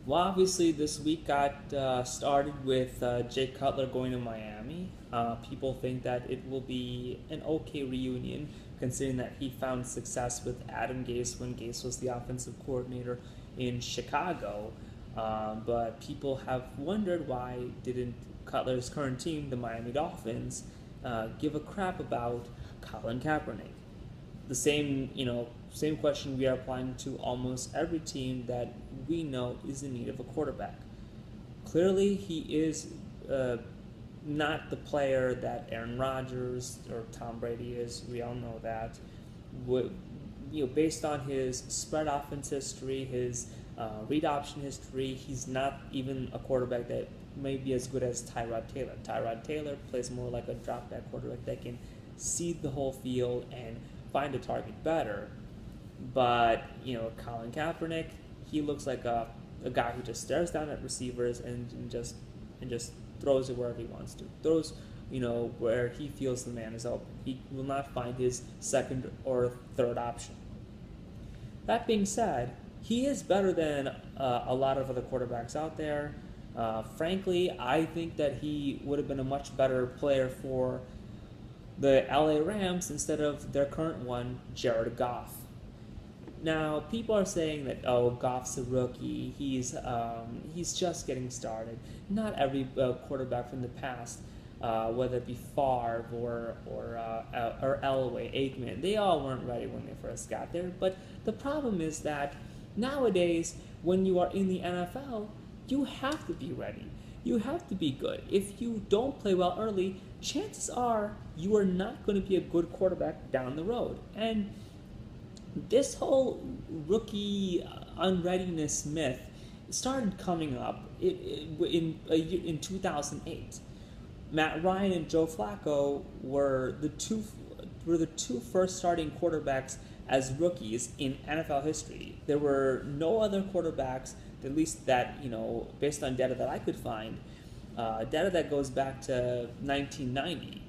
Well, obviously, this week got started with Jay Cutler going to Miami. People think that it will be an okay reunion, considering that he found success with Adam Gase when Gase was the offensive coordinator in Chicago. But people have wondered why didn't Cutler's current team, the Miami Dolphins, give a crap about Colin Kaepernick? The same question we are applying to almost every team that we know is in need of a quarterback. Clearly, he is not the player that Aaron Rodgers or Tom Brady is. We all know that. Based on his spread offense history, his read option history, he's not even a quarterback that may be as good as Tyrod Taylor. Tyrod Taylor plays more like a drop back quarterback that can see the whole field and find a target better. But Colin Kaepernick, he looks like a guy who just stares down at receivers and just throws it wherever he wants to. Throws where he feels the man is open. He will not find his second or third option. That being said, he is better than a lot of other quarterbacks out there. Frankly, I think that he would have been a much better player for the LA Rams instead of their current one, Jared Goff. Now, people are saying that Goff's a rookie. He's just getting started. Not every quarterback from the past, whether it be Favre or Elway, Aikman, they all weren't ready when they first got there. But the problem is that nowadays, when you are in the NFL, you have to be ready. You have to be good. If you don't play well early, chances are you are not going to be a good quarterback down the road. And this whole rookie unreadiness myth started coming up in 2008. Matt Ryan and Joe Flacco were the two first starting quarterbacks as rookies in NFL history. There were no other quarterbacks, at least that, based on data that I could find, data that goes back to 1990.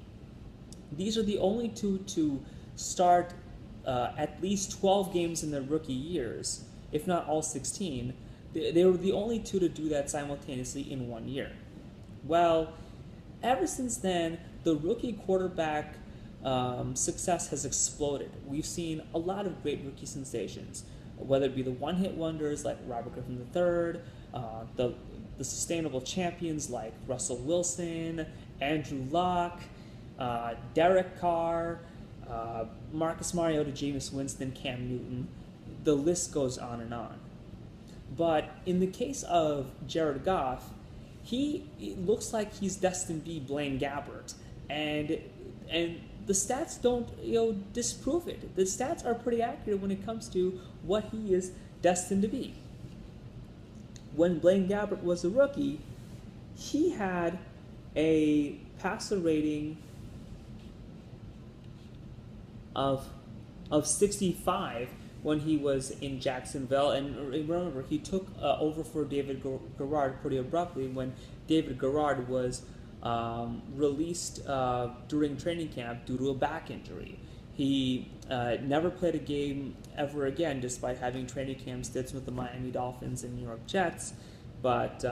These are the only two to start at least 12 games in their rookie years, if not all 16. They were the only two to do that simultaneously in 1 year. Well, ever since then, the rookie quarterback success has exploded. We've seen a lot of great rookie sensations, whether it be the one-hit wonders like Robert Griffin III, the sustainable champions like Russell Wilson, Andrew Luck, Derek Carr, Marcus Mariota, Jameis Winston, Cam Newton. The list goes on and on. But in the case of Jared Goff, it looks like he's destined to be Blaine Gabbert, and the stats don't disprove it. The stats are pretty accurate when it comes to what he is destined to be. When Blaine Gabbert was a rookie, he had a passer rating of 65 when he was in Jacksonville. And remember, he took over for David Garrard pretty abruptly when David Garrard was released during training camp due to a back injury. He never played a game ever again, despite having training camp stints with the Miami Dolphins and New York Jets. But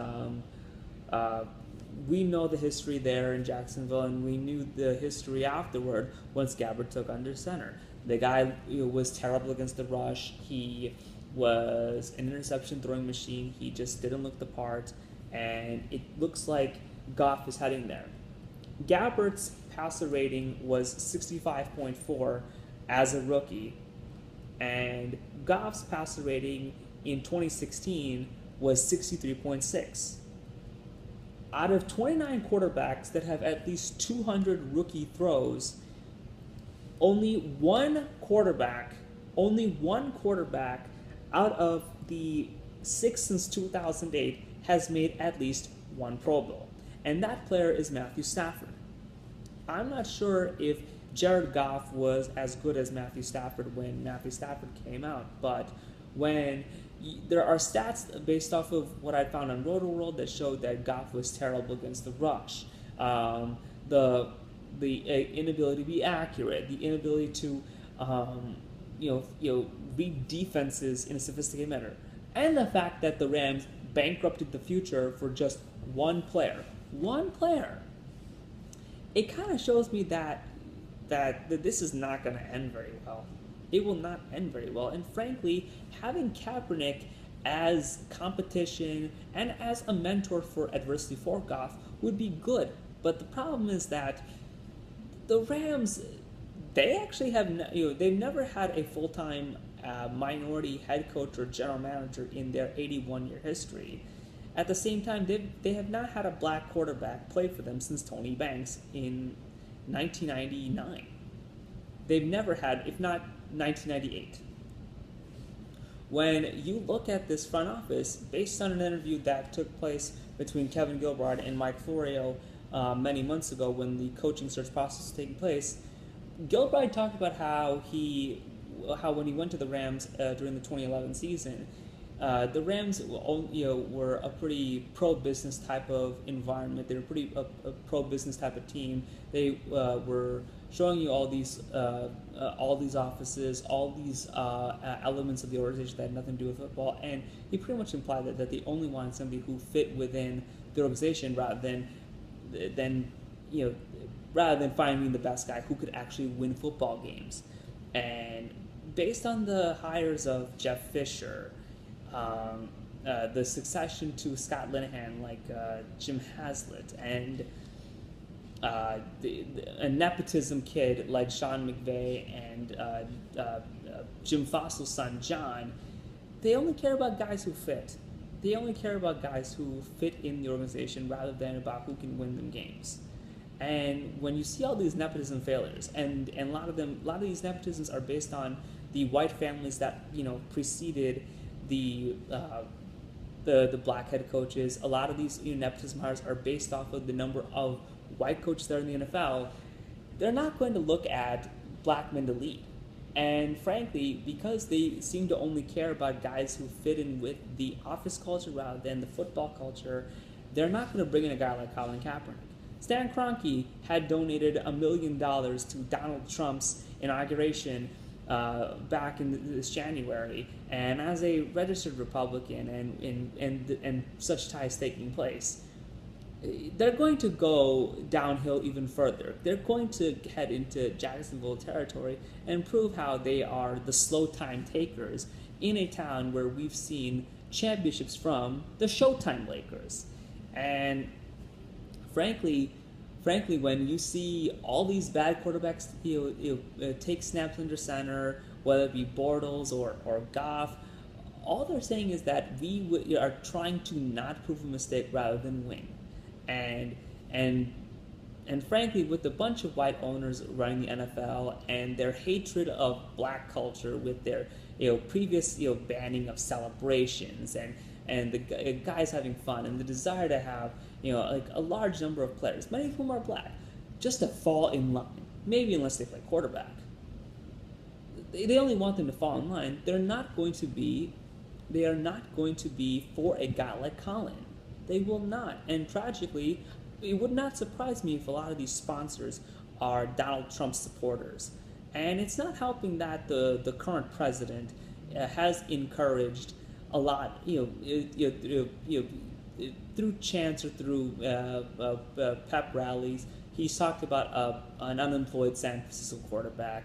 we know the history there in Jacksonville, and we knew the history afterward once Gabbert took under center. The guy was terrible against the rush. He was an interception throwing machine. He just didn't look the part, and it looks like Goff is heading there. Gabbert's passer rating was 65.4 as a rookie, and Goff's passer rating in 2016 was 63.6. Out of 29 quarterbacks that have at least 200 rookie throws, only one quarterback out of the 6 since 2008 has made at least one Pro Bowl. And that player is Matthew Stafford. I'm not sure if Jared Goff was as good as Matthew Stafford when Matthew Stafford came out, but when there are stats based off of what I found on Roto-World that showed that Goff was terrible against the rush. The inability to be accurate, the inability to read defenses in a sophisticated manner, and the fact that the Rams bankrupted the future for just one player. One player. It kind of shows me that this is not going to end very well. It will not end very well. And frankly, having Kaepernick as competition and as a mentor for adversity Forkoff would be good. But the problem is that the Rams, they actually they've never had a full-time minority head coach or general manager in their 81-year history. At the same time, they have not had a black quarterback play for them since Tony Banks in 1999. They've never had, if not 1998. When you look at this front office, based on an interview that took place between Kevin Gilbride and Mike Florio many months ago when the coaching search process was taking place, Gilbride talked about how when he went to the Rams during the 2011 season, the Rams were a pretty pro-business type of environment. They were pretty a pro-business type of team. They were showing you all these offices, all these elements of the organization that had nothing to do with football. And he pretty much implied that they only wanted somebody who fit within the organization rather than finding the best guy who could actually win football games. And based on the hires of Jeff Fisher, the succession to Scott Linehan like Jim Haslett, and a nepotism kid like Sean McVay and Jim Fossil's son John, they only care about guys who fit. They only care about guys who fit in the organization rather than about who can win them games. And when you see all these nepotism failures, and a lot of these nepotisms are based on the white families that preceded the black head coaches. A lot of these nepotism hires are based off of the number of white coaches that are in the NFL. They're not going to look at black men to lead. And frankly, because they seem to only care about guys who fit in with the office culture rather than the football culture, they're not going to bring in a guy like Colin Kaepernick. Stan Kroenke had donated $1 million to Donald Trump's inauguration back in this January, and as a registered Republican and such ties taking place, they're going to go downhill even further. They're going to head into Jacksonville territory and prove how they are the slow time takers in a town where we've seen championships from the Showtime Lakers. And frankly, when you see all these bad quarterbacks take snaps under center, whether it be Bortles or Goff, all they're saying is that we are trying to not prove a mistake rather than win. And frankly, with a bunch of white owners running the NFL and their hatred of black culture, with their previous banning of celebrations and the guys having fun and the desire to have like a large number of players, many of whom are black, just to fall in line. Maybe unless they play quarterback. They only want them to fall in line. They are not going to be for a guy like Colin. They will not. And tragically, it would not surprise me if a lot of these sponsors are Donald Trump supporters. And it's not helping that the current president has encouraged a lot, through chants or through pep rallies. He's talked about an unemployed San Francisco quarterback.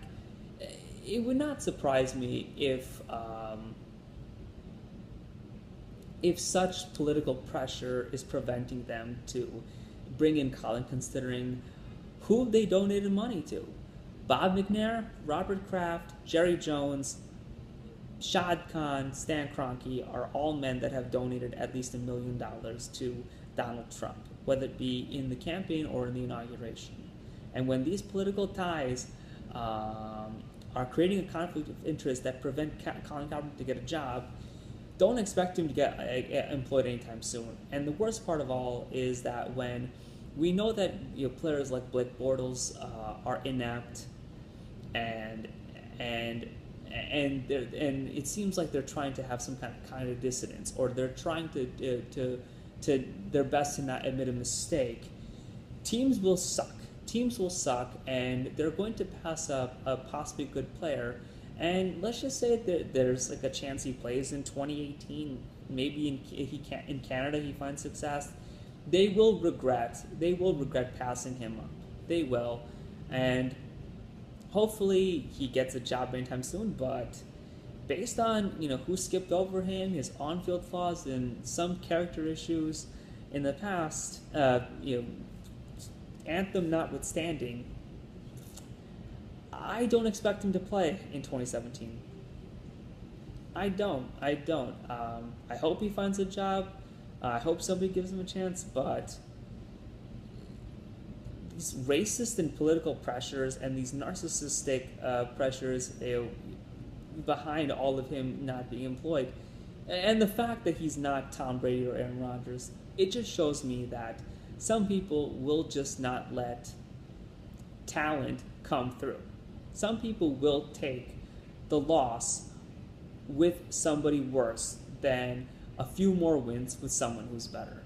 It would not surprise me if such political pressure is preventing them to bring in Colin, considering who they donated money to. Bob McNair, Robert Kraft, Jerry Jones, Shad Khan, Stan Kroenke are all men that have donated at least $1 million to Donald Trump, whether it be in the campaign or in the inauguration. And when these political ties are creating a conflict of interest that prevent Colin Kaepernick to get a job, don't expect him to get employed anytime soon. And the worst part of all is that when we know that players like Blake Bortles are inept, and it seems like they're trying to have some kind of dissonance, or they're trying to their best to not admit a mistake. Teams will suck, and they're going to pass up a possibly good player. And let's just say that there's like a chance he plays in 2018. Maybe in Canada he finds success. They will regret. They will regret passing him up. They will, and hopefully he gets a job anytime soon. But based on who skipped over him, his on-field flaws, and some character issues in the past, Anthem notwithstanding, I don't expect him to play in 2017. I don't. I hope he finds a job. I hope somebody gives him a chance, but these racist and political pressures and these narcissistic pressures behind all of him not being employed, and the fact that he's not Tom Brady or Aaron Rodgers, it just shows me that some people will just not let talent come through. Some people will take the loss with somebody worse than a few more wins with someone who's better.